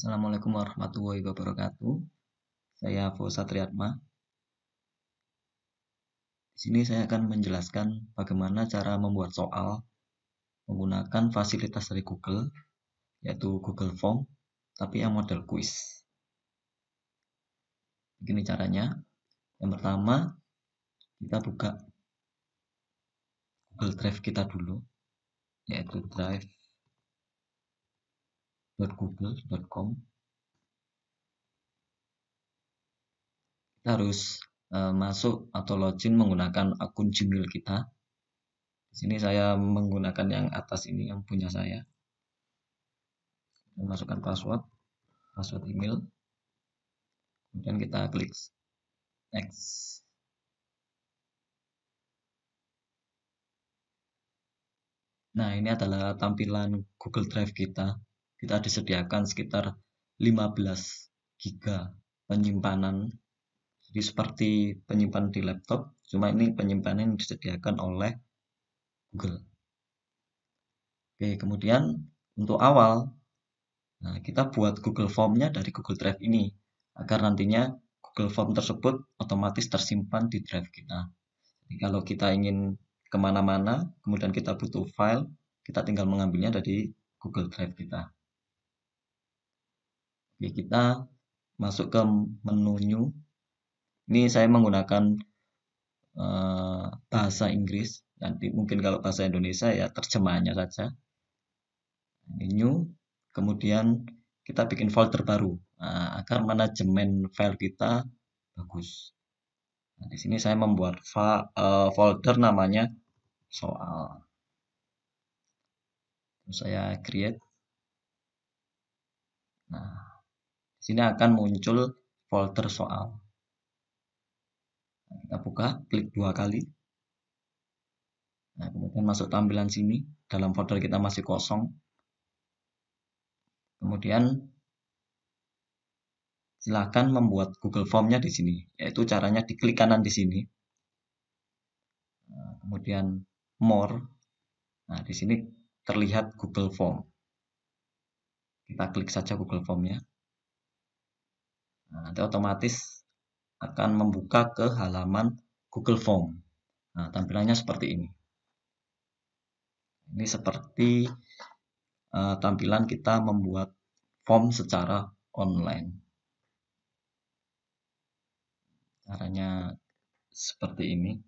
Assalamualaikum warahmatullahi wabarakatuh. Saya Fauza Triatma. Di sini saya akan menjelaskan bagaimana cara membuat soal menggunakan fasilitas dari Google, yaitu Google Form, tapi yang model kuis. Begini caranya. Yang pertama, kita buka Google Drive kita dulu, yaitu drive.google.com. Kita harus masuk atau login menggunakan akun Gmail kita. Di sini saya menggunakan yang atas ini, yang punya saya. Masukkan password email, kemudian kita klik next. Nah, ini adalah tampilan Google Drive kita. Kita disediakan sekitar 15 GB penyimpanan. Jadi seperti penyimpanan di laptop, cuma ini penyimpanan yang disediakan oleh Google. Oke, kemudian untuk awal, kita buat Google Form-nya dari Google Drive ini, agar nantinya Google Form tersebut otomatis tersimpan di drive kita. Jadi kalau kita ingin kemana-mana, kemudian kita butuh file, kita tinggal mengambilnya dari Google Drive kita. Oke, kita masuk ke menu new. Ini saya menggunakan bahasa Inggris. Nanti mungkin kalau bahasa Indonesia ya terjemahannya saja. Ini new, kemudian kita bikin folder baru agar manajemen file kita bagus. Nah, di sini saya membuat folder namanya soal. Terus saya create. Nah, di sini akan muncul folder soal. Nah, kita buka, klik 2 kali. Nah, kemudian masuk tampilan sini. Dalam folder kita masih kosong. Kemudian silakan membuat Google Form-nya di sini, yaitu caranya diklik kanan di sini. Nah, kemudian more. Nah, di sini terlihat Google Form. Kita klik saja Google Form-nya. Nah, nanti otomatis akan membuka ke halaman Google Form. Nah, tampilannya seperti ini. Ini seperti tampilan kita membuat form secara online. Caranya seperti ini.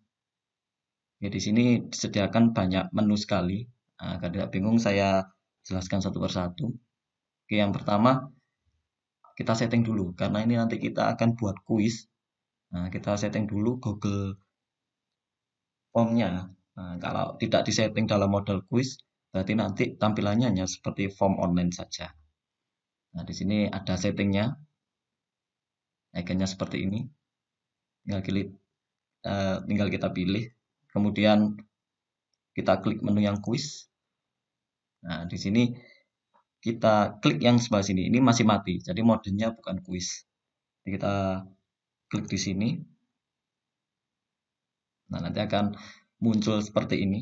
Ya, di sini disediakan banyak menu sekali. Agar tidak bingung, saya jelaskan satu persatu. Oke, yang pertama kita setting dulu, karena ini nanti kita akan buat kuis. Nah, kita setting dulu Google Form-nya. Nah, kalau tidak disetting dalam model kuis, berarti nanti tampilannya hanya seperti form online saja. Nah, di sini ada settingnya, ikonnya seperti ini. Tinggal kita pilih, kemudian kita klik menu yang kuis. Nah, di sini kita klik yang sebelah sini, ini masih mati, jadi modenya bukan kuis. Jadi kita klik di sini. Nah, nanti akan muncul seperti ini.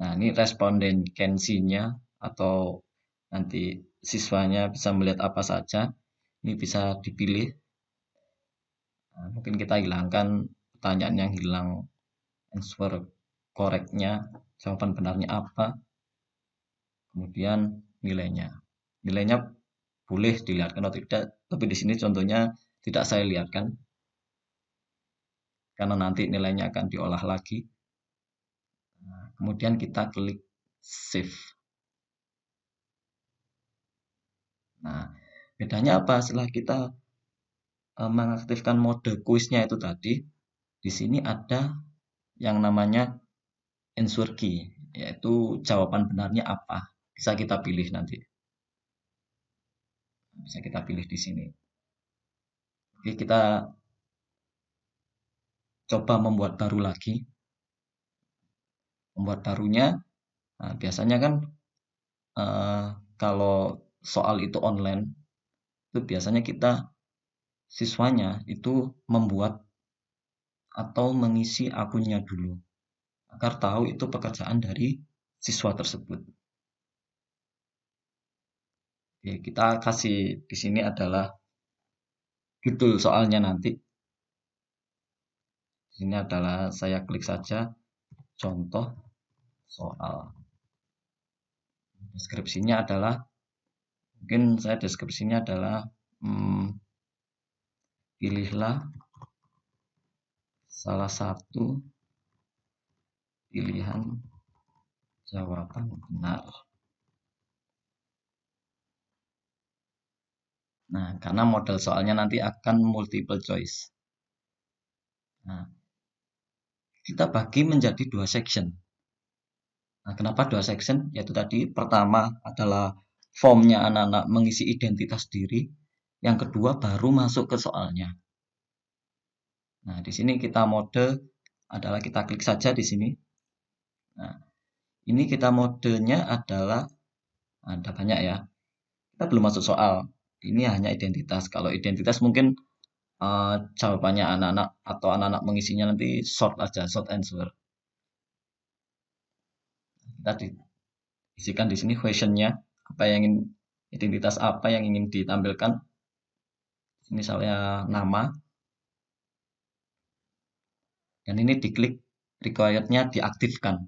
Nah, ini respondency-nya atau nanti siswanya bisa melihat apa saja. Ini bisa dipilih. Nah, mungkin kita hilangkan pertanyaan yang hilang, answer correct-nya, jawaban benarnya apa. Kemudian nilainya. Nilainya boleh dilihatkan atau tidak, tapi di sini contohnya tidak saya lihatkan. Karena nanti nilainya akan diolah lagi. Nah, kemudian kita klik save. Nah, bedanya apa? Setelah kita mengaktifkan mode kuisnya itu tadi, di sini ada yang namanya answer key, yaitu jawaban benarnya apa. Bisa kita pilih nanti. Bisa kita pilih di sini. Oke, kita coba membuat baru lagi. Membuat barunya, nah, biasanya kan kalau soal itu online, itu biasanya kita siswanya itu membuat atau mengisi akunnya dulu agar tahu itu pekerjaan dari siswa tersebut. Oke, kita kasih di sini adalah judul soalnya nanti. Di sini adalah saya klik saja contoh soal. Deskripsinya adalah mungkin saya deskripsinya adalah pilihlah salah satu pilihan jawaban benar. Nah, karena model soalnya nanti akan multiple choice. Nah, kita bagi menjadi 2 section. Nah, kenapa 2 section? Yaitu tadi pertama adalah formnya anak-anak mengisi identitas diri, yang kedua baru masuk ke soalnya. Nah, di sini kita mode adalah kita klik saja di sini. Nah, ini kita modenya adalah ada banyak ya. Kita belum masuk soal. Ini hanya identitas. Kalau identitas mungkin jawabannya anak-anak atau anak-anak mengisinya nanti short aja, short answer. Kita diisikan di sini questionnya, apa yang ingin identitas apa yang ingin ditampilkan. Ini misalnya nama. Dan ini diklik required-nya diaktifkan.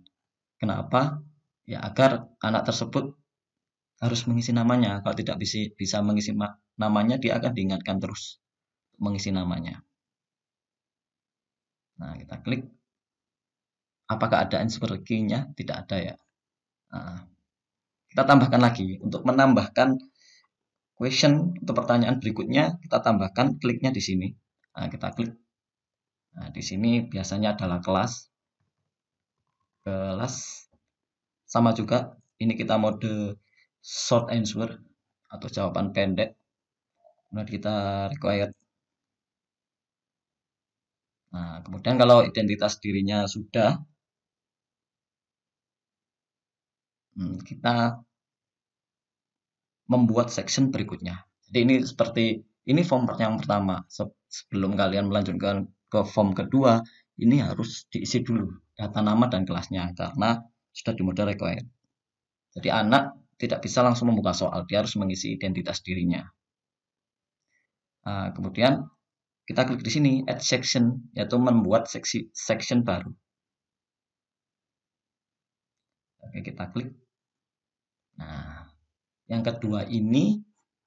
Kenapa? Ya agar anak tersebut harus mengisi namanya. Kalau tidak bisa mengisi namanya, dia akan diingatkan terus mengisi namanya. Nah, kita klik. Apakah ada answer key-nya? Tidak ada ya. Nah, kita tambahkan lagi. Untuk menambahkan question atau pertanyaan berikutnya, kita tambahkan kliknya di sini. Nah, kita klik. Nah, di sini biasanya adalah kelas. Kelas. Sama juga, ini kita mode short answer atau jawaban pendek. Kemudian kita required. Nah, kemudian kalau identitas dirinya sudah, kita membuat section berikutnya. Jadi ini seperti ini form yang pertama. Sebelum kalian melanjutkan ke form kedua, ini harus diisi dulu data nama dan kelasnya karena sudah di mode required. Jadi anak tidak bisa langsung membuka soal, dia harus mengisi identitas dirinya. Nah, kemudian kita klik di sini add section, yaitu membuat section baru. Oke, kita klik. Nah, yang kedua ini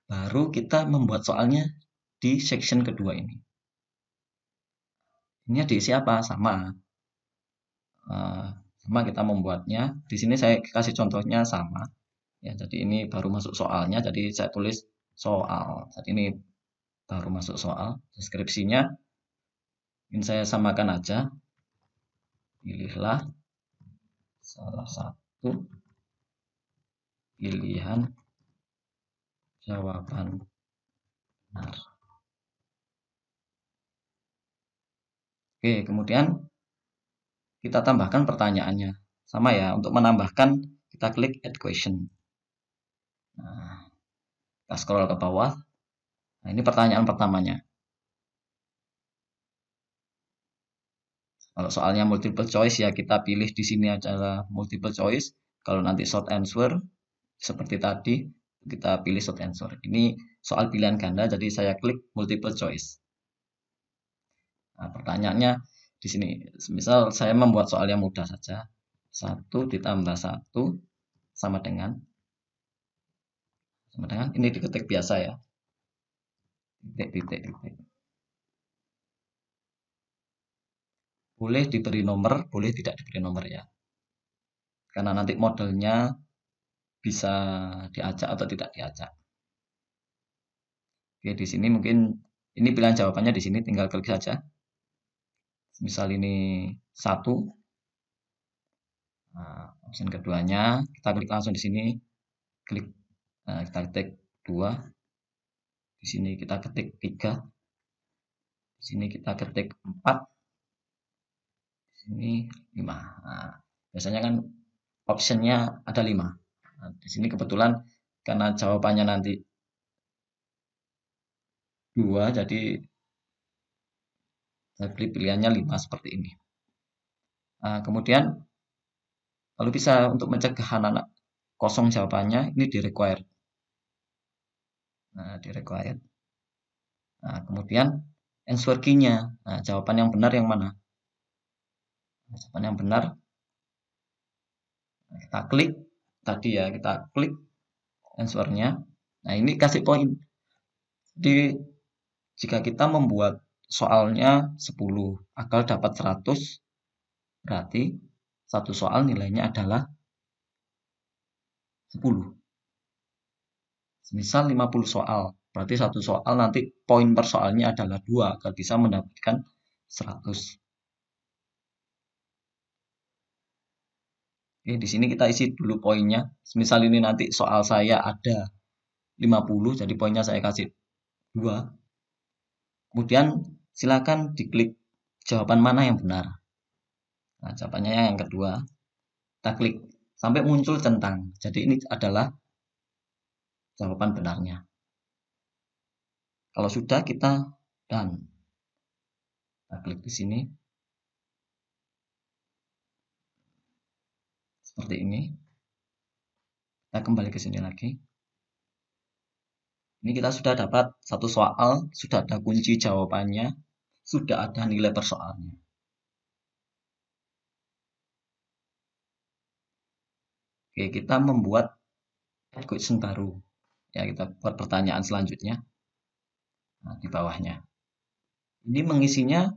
baru kita membuat soalnya di section kedua ini. Ini diisi apa? Sama. Sama kita membuatnya. Di sini saya kasih contohnya sama. Ya, jadi ini baru masuk soalnya. Jadi saya tulis soal. Jadi ini baru masuk soal. Deskripsinya ini saya samakan aja. Pilihlah salah satu pilihan jawaban benar. Oke, kemudian kita tambahkan pertanyaannya. Sama ya, untuk menambahkan kita klik add question. Nah, kita scroll ke bawah. Nah, ini pertanyaan pertamanya. Kalau soalnya multiple choice ya kita pilih di sini adalah multiple choice. Kalau nanti short answer seperti tadi kita pilih short answer. Ini soal pilihan ganda jadi saya klik multiple choice. Nah, pertanyaannya di sini. Misal saya membuat soal yang mudah saja. 1 ditambah 1 sama dengan ini diketik biasa ya. Titik. Boleh diberi nomor, boleh tidak diberi nomor ya. Karena nanti modelnya bisa diacak atau tidak diacak. Oke, di sini mungkin ini pilihan jawabannya di sini tinggal klik saja. Misal ini 1. Nah, option keduanya kita klik langsung di sini. Klik kita ketik 2. Di sini kita ketik 3. Di sini kita ketik 4. Di sini 5. Nah, biasanya kan optionnya ada 5. Nah, di sini kebetulan karena jawabannya nanti 2, jadi saya pilih pilihannya 5 seperti ini. Nah, kemudian kalau bisa untuk mencegah anak-anak kosong jawabannya, ini di require. Nah, di required. Nah, kemudian answer key-nya. Nah, jawaban yang benar yang mana? Nah, jawaban yang benar, kita klik tadi ya, kita klik answer-nya. Nah, ini kasih poin. Di jika kita membuat soalnya 10, akal dapat 100, berarti satu soal nilainya adalah 10. Misal 50 soal, berarti satu soal nanti poin per soalnya adalah 2, agar bisa mendapatkan 100. Oke, di sini kita isi dulu poinnya. Misal ini nanti soal saya ada 50, jadi poinnya saya kasih 2. Kemudian silakan diklik jawaban mana yang benar. Nah, jawabannya yang kedua. Kita klik sampai muncul centang. Jadi ini adalah jawaban benarnya. Kalau sudah, kita done. Kita klik di sini. Seperti ini. Kita kembali ke sini lagi. Ini kita sudah dapat satu soal, sudah ada kunci jawabannya, sudah ada nilai per soalnya. Oke, kita membuat question baru. Ya, kita buat pertanyaan selanjutnya. Nah, di bawahnya. Ini mengisinya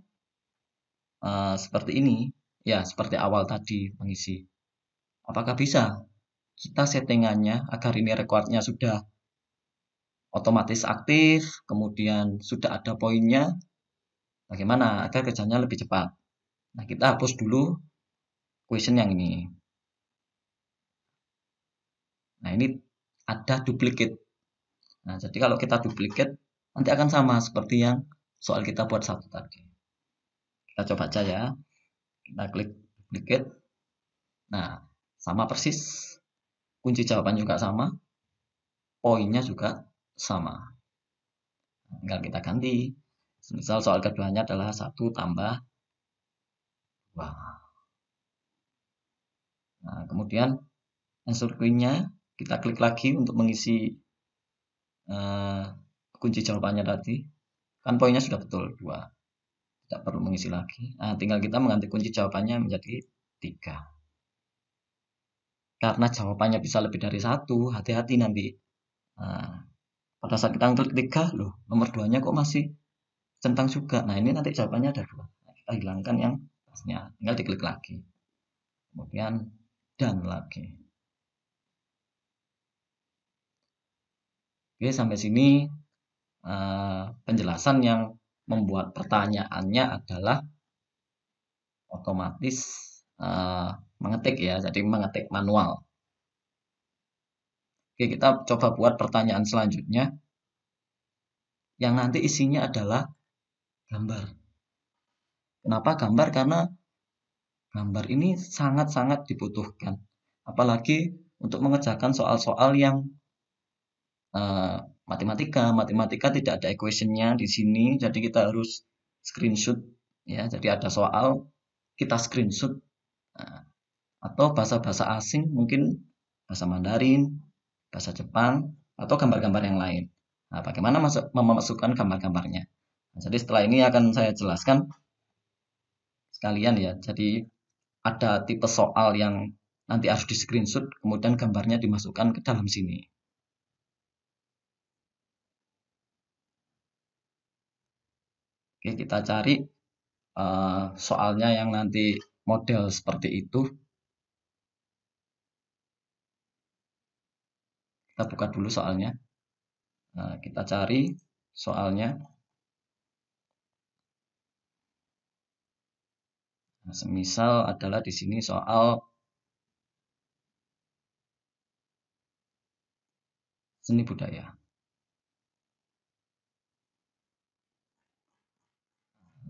seperti ini. Ya, seperti awal tadi mengisi. Apakah bisa kita settingannya agar ini recordnya sudah otomatis aktif, kemudian sudah ada poinnya, bagaimana agar kerjanya lebih cepat? Nah, kita hapus dulu question yang ini. Nah, ini ada duplicate. Nah, jadi kalau kita duplicate, nanti akan sama seperti yang soal kita buat satu tadi. Kita coba aja ya. Kita klik duplicate. Nah, sama persis. Kunci jawaban juga sama. Poinnya juga sama. Tinggal kita ganti. Misal soal keduanya adalah 1 tambah 2. Nah, kemudian answer key-nya kita klik lagi untuk mengisi kunci jawabannya tadi. Kan poinnya sudah betul 2. Tidak perlu mengisi lagi. Nah, tinggal kita mengganti kunci jawabannya menjadi 3. Karena jawabannya bisa lebih dari 1, hati-hati nanti. Nah, pada saat kita klik 3, loh, nomor 2-nya kok masih centang juga. Nah, ini nanti jawabannya ada 2. Nah, kita hilangkan yang pasnya. Tinggal diklik lagi. Kemudian done lagi. Oke, sampai sini penjelasan yang membuat pertanyaannya adalah otomatis mengetik ya, jadi mengetik manual. Oke, kita coba buat pertanyaan selanjutnya yang nanti isinya adalah gambar. Kenapa gambar? Karena gambar ini sangat-sangat dibutuhkan, apalagi untuk mengerjakan soal-soal yang matematika tidak ada equation-nya di sini, jadi kita harus screenshot ya. Jadi ada soal, kita screenshot. Nah, atau bahasa-bahasa asing, mungkin bahasa Mandarin, bahasa Jepang, atau gambar-gambar yang lain. Nah, bagaimana memasukkan gambar-gambarnya? Nah, jadi setelah ini akan saya jelaskan sekalian ya. Jadi ada tipe soal yang nanti harus di screenshot, kemudian gambarnya dimasukkan ke dalam sini. Oke, kita cari soalnya yang nanti model seperti itu. Kita buka dulu soalnya. Nah, kita cari soalnya. Nah, semisal adalah di sini soal seni budaya.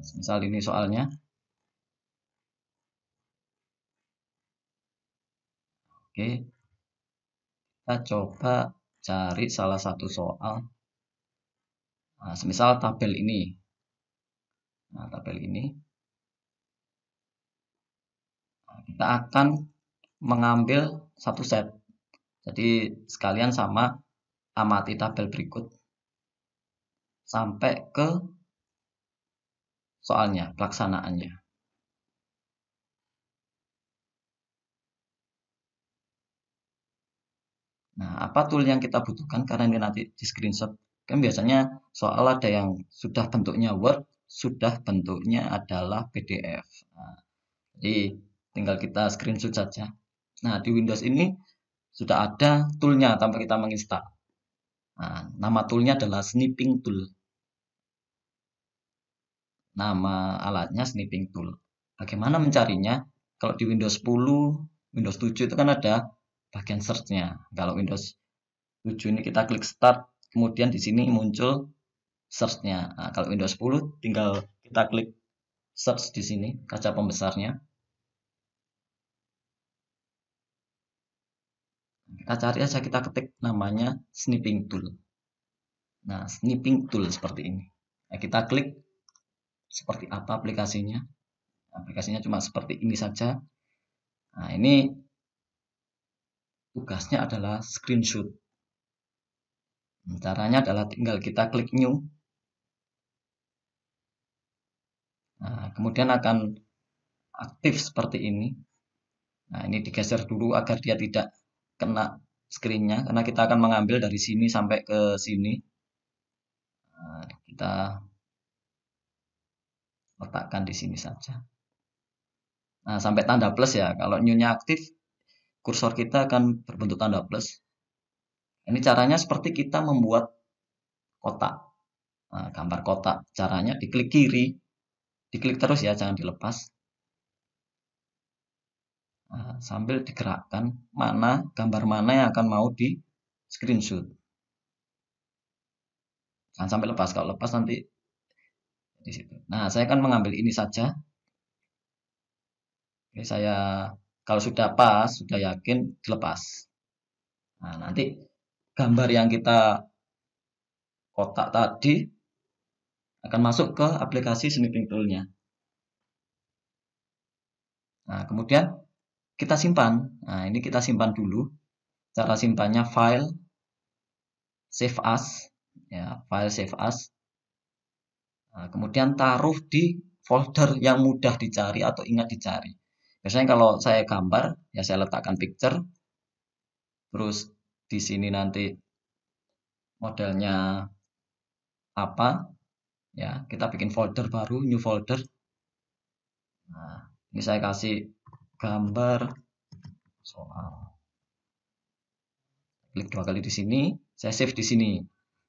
Misal ini soalnya. Oke, kita coba cari salah satu soal. Nah, semisal tabel ini. Nah, tabel ini. Nah, kita akan mengambil satu set. Jadi sekalian sama amati tabel berikut. sampai ke soalnya, pelaksanaannya. Nah, apa tool yang kita butuhkan? Karena ini nanti di screenshot. Kan biasanya soal ada yang sudah bentuknya Word, sudah bentuknya adalah PDF. Nah, jadi tinggal kita screenshot saja. Nah, di Windows ini sudah ada toolnya tanpa kita menginstal. Nah, nama toolnya adalah snipping tool. Nama alatnya snipping tool. Bagaimana mencarinya? Kalau di Windows 10, Windows 7 itu kan ada bagian search-nya. Kalau Windows 7 ini kita klik start, kemudian di sini muncul search-nya. Nah, kalau Windows 10 tinggal kita klik search di sini, kaca pembesarnya. Kita cari aja, kita ketik namanya snipping tool. Nah, snipping tool seperti ini. Nah, kita klik seperti apa aplikasinya. Aplikasinya cuma seperti ini saja. Nah, ini tugasnya adalah screenshot. Caranya adalah tinggal kita klik new. Nah, kemudian akan aktif seperti ini. Nah, ini digeser dulu agar dia tidak kena screen-nya, karena kita akan mengambil dari sini sampai ke sini. Nah, kita letakkan di sini saja. Nah, sampai tanda plus ya. Kalau new-nya aktif, kursor kita akan berbentuk tanda plus. Ini caranya seperti kita membuat kotak. Nah, gambar kotak. Caranya diklik kiri, diklik terus ya, jangan dilepas. Nah, sambil digerakkan gambar mana yang akan mau di screenshot. Jangan sampai lepas, kalau lepas nanti di situ. Nah, saya akan mengambil ini saja. Oke, saya kalau sudah pas, sudah yakin dilepas. Nah, nanti gambar yang kita kotak tadi akan masuk ke aplikasi snipping tool-nya. Nah, kemudian kita simpan. Nah, ini kita simpan dulu. Cara simpannya file save as, ya, file save as. Nah, kemudian taruh di folder yang mudah dicari atau ingat dicari. Biasanya kalau saya gambar, ya saya letakkan picture. Terus di sini nanti modelnya apa, ya kita bikin folder baru, new folder. Nah, ini saya kasih gambar soal. Klik 2 kali di sini, saya save di sini.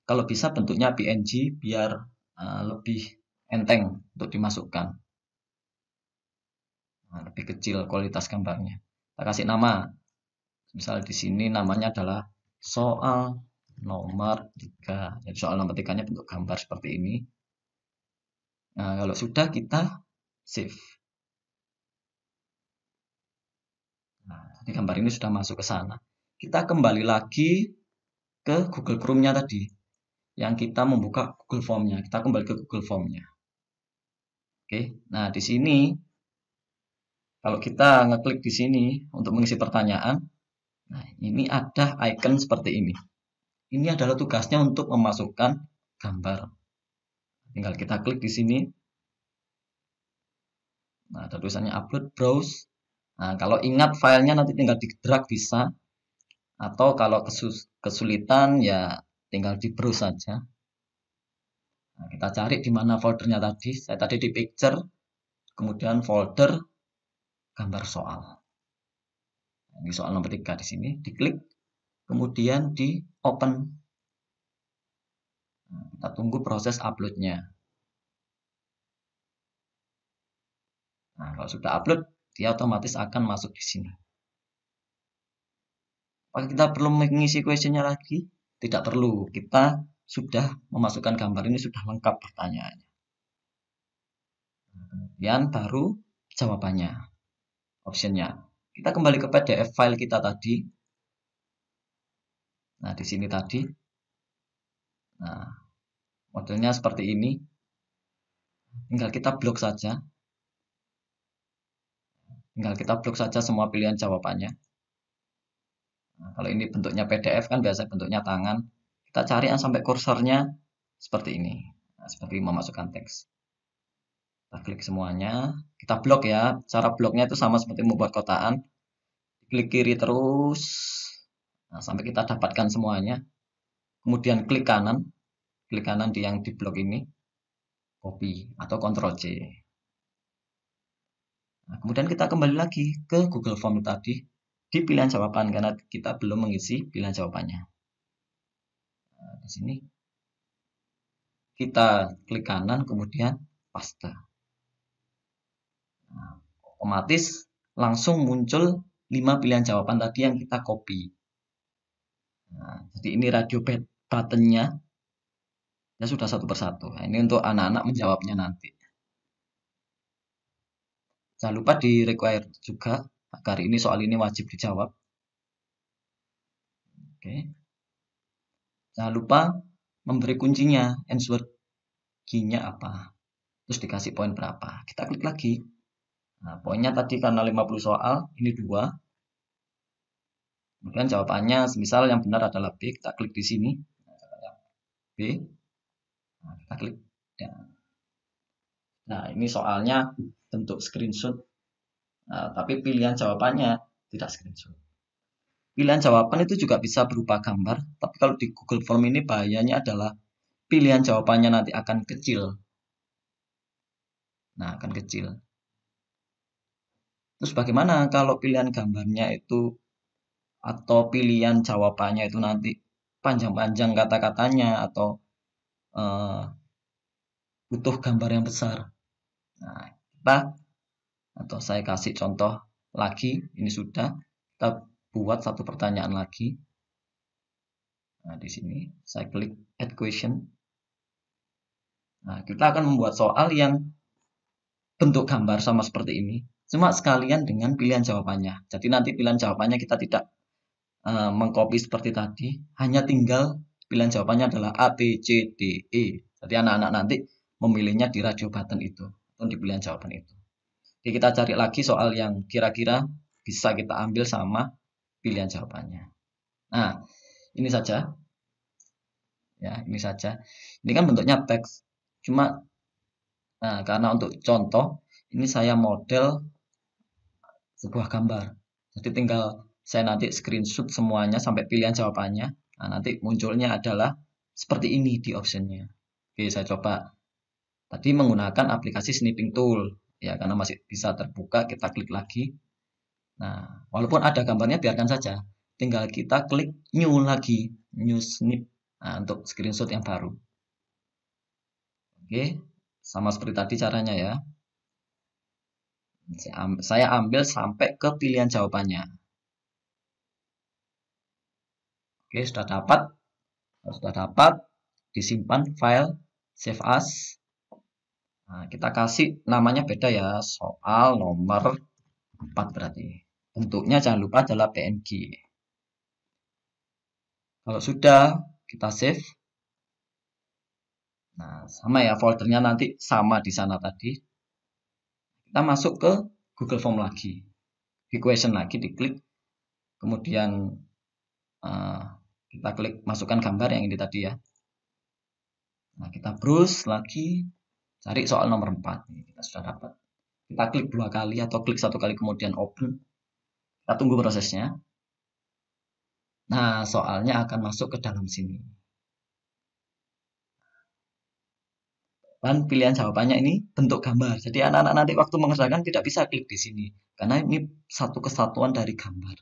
Kalau bisa bentuknya PNG biar lebih enteng untuk dimasukkan. Nah, lebih kecil kualitas gambarnya. Kita kasih nama. Misal di sini namanya adalah soal nomor 3. Jadi soal nomor 3-nya bentuk gambar seperti ini. Nah, kalau sudah kita save. Nah, jadi gambar ini sudah masuk ke sana. Kita kembali lagi ke Google Chrome-nya tadi. Yang kita membuka Google Form-nya. Kita kembali ke Google Form-nya. Oke, nah di sini kalau kita ngeklik di sini untuk mengisi pertanyaan, nah ini ada icon seperti ini. Ini adalah tugasnya untuk memasukkan gambar. Tinggal kita klik di sini. Nah, ada tulisannya upload, browse. Nah, kalau ingat filenya nanti tinggal di drag bisa. Atau kalau kesulitan ya tinggal di browse saja. Nah, kita cari di mana foldernya tadi. Saya tadi di picture, kemudian folder gambar soal. Ini soal nomor 3 di sini, diklik, kemudian di open. Nah, kita tunggu proses uploadnya. Nah, kalau sudah upload, dia otomatis akan masuk di sini. Apakah kita perlu mengisi questionnya lagi? Tidak perlu. Kita sudah memasukkan gambar ini, sudah lengkap pertanyaannya. Nah, kemudian baru jawabannya, optionnya. Kita kembali ke PDF file kita tadi. Nah, di sini tadi. Nah, modelnya seperti ini. Tinggal kita blok saja. Tinggal kita blok saja semua pilihan jawabannya. Nah, kalau ini bentuknya PDF kan biasa bentuknya tangan. Kita cari yang sampai kursornya seperti ini. Nah, seperti memasukkan teks. Kita klik semuanya, kita blok ya. Cara bloknya itu sama seperti membuat kotaan. Klik kiri terus, nah, sampai kita dapatkan semuanya. Kemudian klik kanan di yang di blok ini, copy atau Ctrl C. Nah, kemudian kita kembali lagi ke Google Form tadi di pilihan jawaban karena kita belum mengisi pilihan jawabannya. Nah, di sini kita klik kanan kemudian paste. Nah, otomatis langsung muncul 5 pilihan jawaban tadi yang kita copy. Nah, jadi ini radio buttonnya ya sudah satu persatu. Nah, ini untuk anak-anak menjawabnya nanti. Jangan lupa di require juga agar ini soal ini wajib dijawab. Oke. Jangan lupa memberi kuncinya, answer key-nya apa. Terus dikasih poin berapa. Kita klik lagi. Nah, poinnya tadi karena 50 soal, ini 2. Kemudian jawabannya, semisal yang benar adalah B, kita klik di sini. B. Nah, kita klik. Nah, ini soalnya bentuk screenshot. Nah, tapi pilihan jawabannya tidak screenshot. Pilihan jawaban itu juga bisa berupa gambar, tapi kalau di Google Form ini bahayanya adalah pilihan jawabannya nanti akan kecil. Nah, akan kecil. Terus bagaimana kalau pilihan gambarnya itu atau pilihan jawabannya itu nanti panjang-panjang kata-katanya atau butuh gambar yang besar. Nah, saya kasih contoh lagi, ini sudah kita buat satu pertanyaan lagi. Nah, di sini saya klik add question. Nah, kita akan membuat soal yang bentuk gambar sama seperti ini, cuma sekalian dengan pilihan jawabannya. Jadi nanti pilihan jawabannya kita tidak mengcopy seperti tadi, hanya tinggal pilihan jawabannya adalah A, B, C, D, E. Jadi anak-anak nanti memilihnya di radio button itu, atau di pilihan jawaban itu. Jadi kita cari lagi soal yang kira-kira bisa kita ambil sama pilihan jawabannya. Nah, ini saja. Ya, ini saja. Ini kan bentuknya teks. Cuma, nah, karena untuk contoh, ini saya model sebuah gambar. Jadi tinggal saya nanti screenshot semuanya sampai pilihan jawabannya. Nah, nanti munculnya adalah seperti ini di optionnya. Oke, saya coba. Tadi menggunakan aplikasi snipping tool. Ya, karena masih bisa terbuka, kita klik lagi. Nah, walaupun ada gambarnya, biarkan saja. Tinggal kita klik new lagi. New snip. Nah, untuk screenshot yang baru. Oke, sama seperti tadi caranya ya. Saya ambil sampai ke pilihan jawabannya. Oke, sudah dapat, disimpan file, save as. Nah, kita kasih namanya beda ya, soal nomor 4 berarti. Bentuknya jangan lupa adalah PNG. Kalau sudah, kita save. Nah, sama ya, foldernya nanti sama di sana tadi. Kita masuk ke Google Form lagi. Di question lagi, diklik. Kemudian kita klik masukkan gambar yang ini tadi ya. Nah, kita browse lagi, cari soal nomor 4. Ini kita sudah dapat. Kita klik 2 kali atau klik 1 kali kemudian open. Kita tunggu prosesnya. Nah, soalnya akan masuk ke dalam sini. Dan pilihan jawabannya ini bentuk gambar. Jadi anak-anak nanti waktu mengerjakan tidak bisa klik di sini. Karena ini satu kesatuan dari gambar.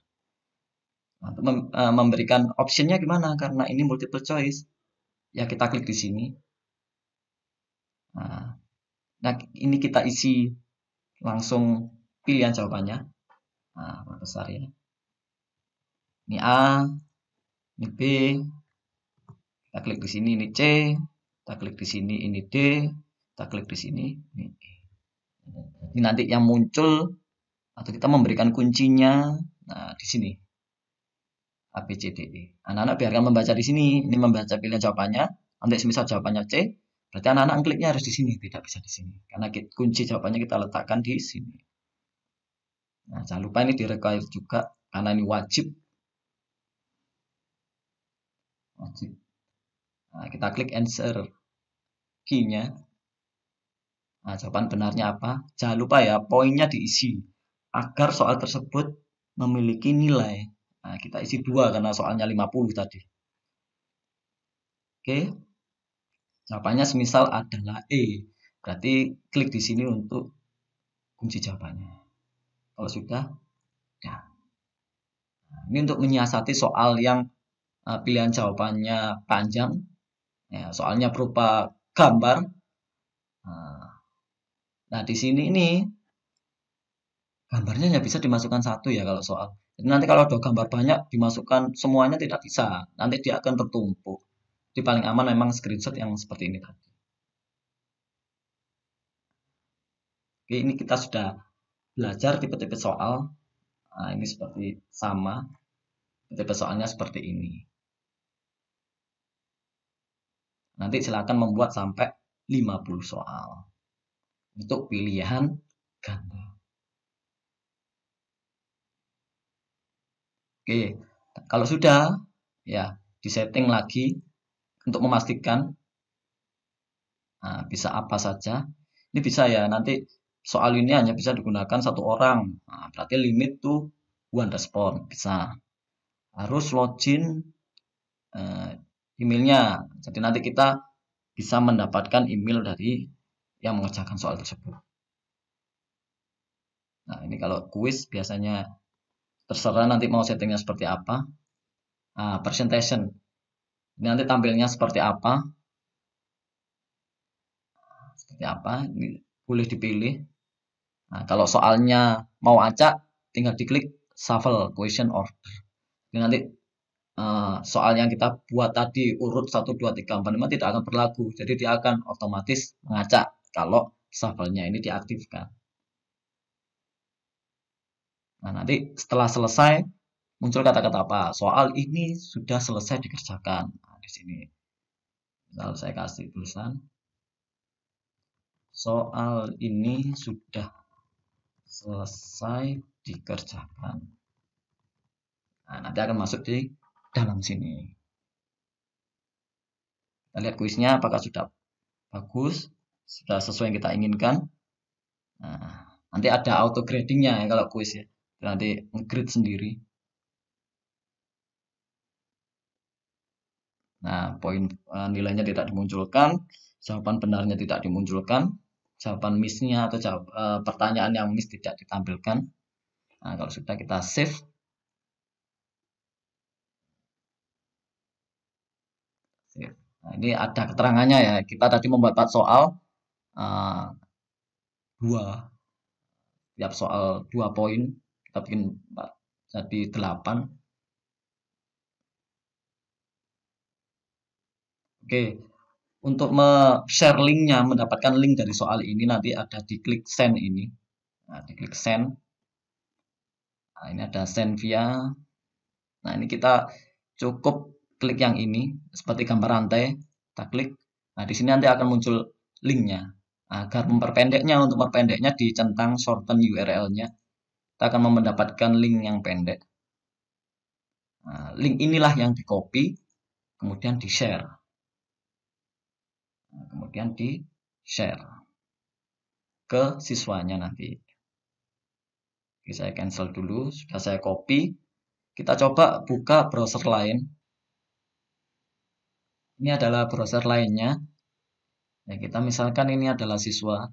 Nah, untuk memberikan optionnya gimana? Karena ini multiple choice. Ya kita klik di sini. Nah, ini kita isi langsung pilihan jawabannya. Nah, besar ya. Ini A, ini B. Kita klik di sini, ini C. Kita klik di sini, ini D. Kita klik di sini, ini E. Jadi nanti yang muncul atau kita memberikan kuncinya, nah di sini. A, B, C, D, E. Anak-anak biarkan membaca di sini. Ini membaca pilihan jawabannya. Nanti semisal jawabannya C, berarti anak-anak kliknya harus di sini, tidak bisa di sini. Karena kunci jawabannya kita letakkan di sini. Nah, jangan lupa ini di-require juga, karena ini wajib. Nah, kita klik answer. key-nya. Nah, jawaban benarnya apa? Jangan lupa ya, poinnya diisi agar soal tersebut memiliki nilai. Nah, kita isi 2 karena soalnya 50 tadi. Oke. Jawabannya semisal adalah E. Berarti klik di sini untuk kunci jawabannya. Kalau sudah, ya. Nah, ini untuk menyiasati soal yang pilihan jawabannya panjang. Ya, soalnya berupa gambar. Nah, di sini ini gambarnya hanya bisa dimasukkan satu ya kalau soal. Jadi nanti kalau ada gambar banyak dimasukkan semuanya tidak bisa. Nanti dia akan tertumpuk. Jadi paling aman memang screenshot yang seperti ini tadi. Oke, ini kita sudah belajar tipe-tipe soal. Nah, ini seperti sama. Tipe soalnya seperti ini. Nanti silakan membuat sampai 50 soal. Untuk pilihan ganda. Oke, kalau sudah, ya disetting lagi untuk memastikan bisa apa saja. Ini bisa ya, nanti soal ini hanya bisa digunakan satu orang. Nah, berarti limit tuh one respon, bisa. Harus login emailnya. Jadi nanti kita bisa mendapatkan email dari yang mengerjakan soal tersebut. Nah, ini kalau kuis biasanya terserah nanti mau settingnya seperti apa. Presentation. Ini nanti tampilnya seperti apa. Ini boleh dipilih. Nah, kalau soalnya mau acak, tinggal diklik shuffle question order. Ini nanti soal yang kita buat tadi urut 1, 2, 3, 4, 5 tidak akan berlaku. Jadi dia akan otomatis mengacak kalau shuffle-nya ini diaktifkan. Nah, nanti setelah selesai muncul kata-kata apa? Soal ini sudah selesai dikerjakan. Nah, di sini misal saya kasih tulisan soal ini sudah selesai dikerjakan. Nah, nanti akan masuk di dalam sini. Kita lihat kuisnya apakah sudah bagus, sudah sesuai yang kita inginkan. Nah, nanti ada auto gradingnya ya kalau kuis ya. Nanti nge-grade sendiri. Nah, poin nilainya tidak dimunculkan, jawaban benarnya tidak dimunculkan, jawaban miss-nya atau pertanyaan yang miss tidak ditampilkan. Nah, kalau sudah kita save. Nah, ini ada keterangannya ya. Kita tadi membuat 4 soal, 2. Tiap soal 2 poin, kita bikin 4, jadi 8. Oke, untuk share linknya, mendapatkan link dari soal ini nanti ada di klik send ini. Nah, diklik send. Nah, ini ada send via. Nah, ini kita cukup klik yang ini seperti gambar rantai. Kita klik. Nah, di sini nanti akan muncul linknya. Agar memperpendeknya, untuk memperpendeknya dicentang shorten URL-nya. Kita akan mendapatkan link yang pendek. Nah, link inilah yang di copy, kemudian di share. Nah, kemudian di share ke siswanya nanti. Oke, saya cancel dulu, sudah saya copy. Kita coba buka browser lain. Ini adalah browser lainnya. Ya, kita misalkan ini adalah siswa.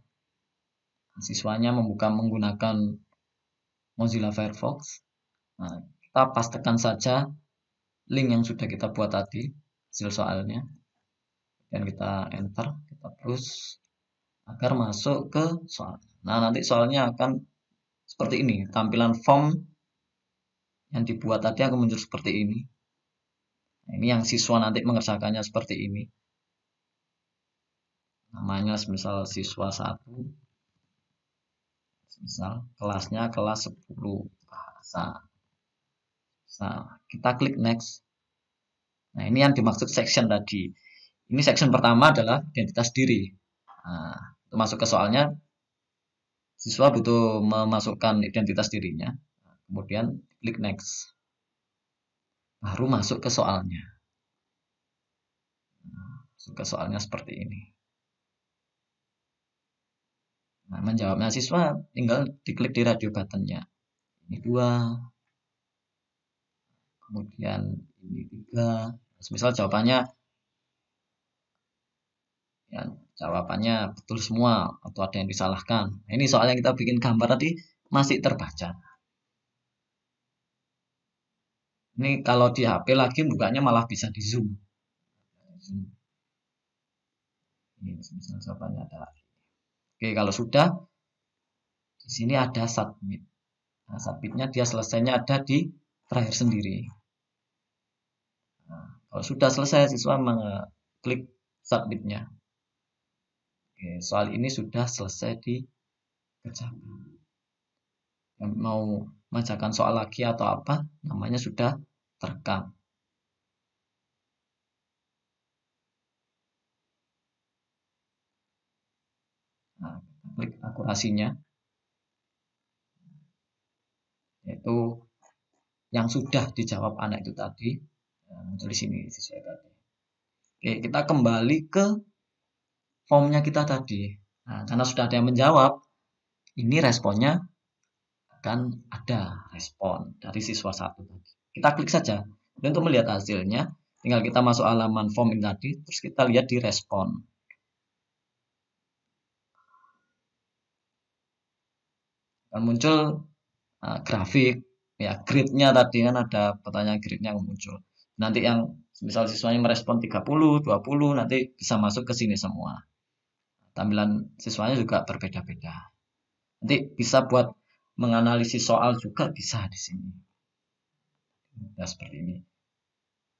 Siswanya menggunakan Mozilla Firefox. Nah, kita pastekan saja link yang sudah kita buat tadi, hasil soalnya. Dan kita enter, kita terus agar masuk ke soal. Nah, nanti soalnya akan seperti ini. Tampilan form yang dibuat tadi akan muncul seperti ini. Nah, ini yang siswa nanti mengerjakannya seperti ini. Namanya misal siswa 1. Misal kelasnya kelas 10 bahasa. Nah, kita klik next. Nah, ini yang dimaksud section tadi. Ini section pertama adalah identitas diri. Nah, untuk masuk ke soalnya, siswa butuh memasukkan identitas dirinya. Kemudian klik next. Baru masuk ke soalnya. Masuk ke soalnya seperti ini. Nah, menjawabnya siswa tinggal diklik di radio buttonnya. Ini 2, kemudian ini 3. Misal jawabannya ya, jawabannya betul semua atau ada yang disalahkan. Nah, ini soal yang kita bikin gambar tadi masih terbaca. Ini kalau di HP lagi bukanya malah bisa di zoom. Ini misal jawabannya ada lagi. Oke, kalau sudah di sini ada submit. Nah, submitnya dia selesainya ada di terakhir sendiri. Nah, kalau sudah selesai siswa mengklik submitnya. Oke, soal ini sudah selesai dikerjakan. Yang mau mengerjakan soal lagi atau apa, namanya sudah terekam. Nah, klik akurasinya, yaitu yang sudah dijawab anak itu tadi. Nah, muncul di sini sesuai tadi. Oke, kita kembali ke formnya kita tadi. Nah, karena sudah ada yang menjawab, ini responnya akan ada respon dari siswa 1 tadi. Kita klik saja. Dan untuk melihat hasilnya, tinggal kita masuk halaman form ini tadi, terus kita lihat di respon. Dan muncul grafik, ya grid-nya tadi kan ada pertanyaan grid-nya yang muncul. Nanti yang misal siswanya merespon 30, 20, nanti bisa masuk ke sini semua. Tampilan siswanya juga berbeda-beda. Nanti bisa buat menganalisis soal juga bisa di sini. Nah, seperti ini.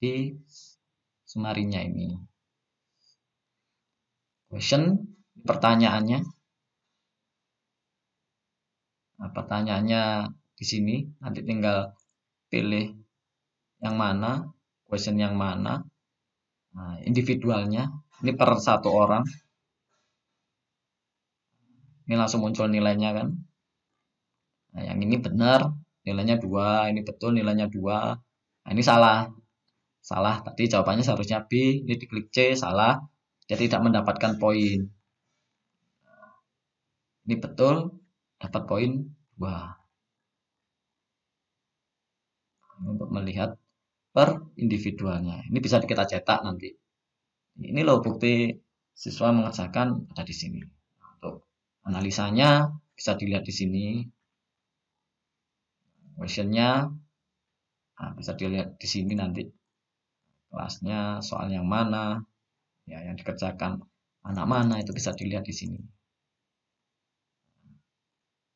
Di sumarinya ini. Question, pertanyaannya. Nah, pertanyaannya di sini, nanti tinggal pilih yang mana, question yang mana. Nah, individualnya, ini per 1 orang. Ini langsung muncul nilainya kan. Nah, yang ini benar, nilainya 2, ini betul nilainya 2. Nah, ini salah. Salah, tadi jawabannya seharusnya B, ini diklik C, salah. Jadi tidak mendapatkan poin. Ini betul, dapat poin 2. Untuk melihat per individualnya. Ini bisa kita cetak nanti. Ini loh bukti siswa mengerjakan ada di sini. Untuk analisanya bisa dilihat di sini. Questionnya bisa dilihat di sini nanti. Kelasnya, soal yang mana, ya yang dikerjakan anak mana itu bisa dilihat di sini.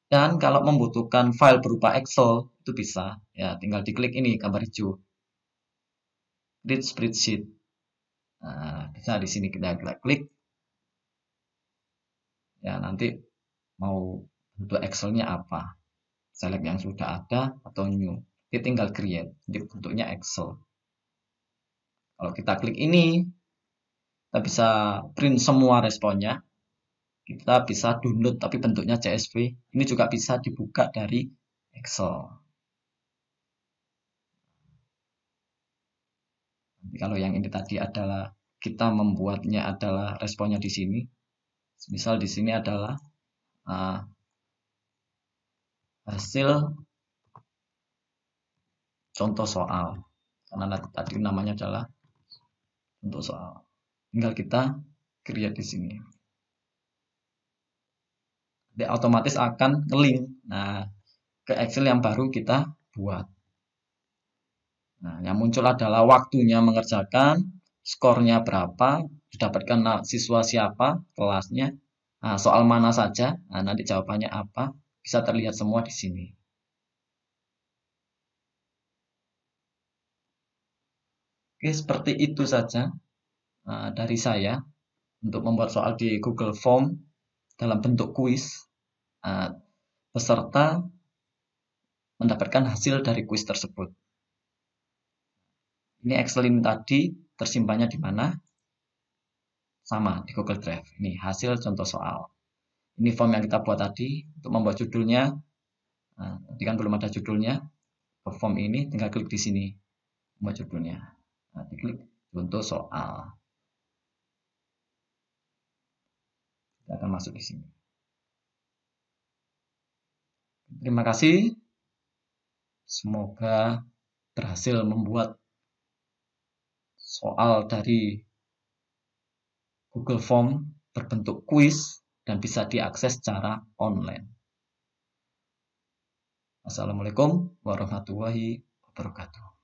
Dan kalau membutuhkan file berupa Excel itu bisa, ya tinggal diklik ini gambar hijau. Create spreadsheet. Nah, bisa di sini kita klik. Ya nanti mau bentuk Excel-nya apa. Select yang sudah ada atau new. Kita tinggal create. Jadi bentuknya Excel. Kalau kita klik ini, kita bisa print semua responnya. Kita bisa download tapi bentuknya CSV. Ini juga bisa dibuka dari Excel. Kalau yang ini tadi adalah kita membuatnya adalah responnya di sini. Misal di sini adalah hasil contoh soal. Karena tadi namanya adalah contoh soal. Tinggal kita create di sini. Dia otomatis akan nge-link ke Excel yang baru kita buat. Nah, yang muncul adalah waktunya mengerjakan, skornya berapa, didapatkan siswa siapa, kelasnya, soal mana saja, nanti jawabannya apa, bisa terlihat semua di sini. Oke, seperti itu saja dari saya untuk membuat soal di Google Form dalam bentuk kuis. Peserta mendapatkan hasil dari kuis tersebut. Ini Excel ini tadi tersimpannya di mana? Sama di Google Drive. Ini hasil contoh soal. Ini form yang kita buat tadi untuk membuat judulnya. Tadi kan belum ada judulnya. Form ini tinggal klik di sini membuat judulnya. Diklik contoh soal. Kita akan masuk di sini. Terima kasih. Semoga berhasil membuat soal dari Google Form berbentuk kuis dan bisa diakses secara online. Assalamualaikum warahmatullahi wabarakatuh.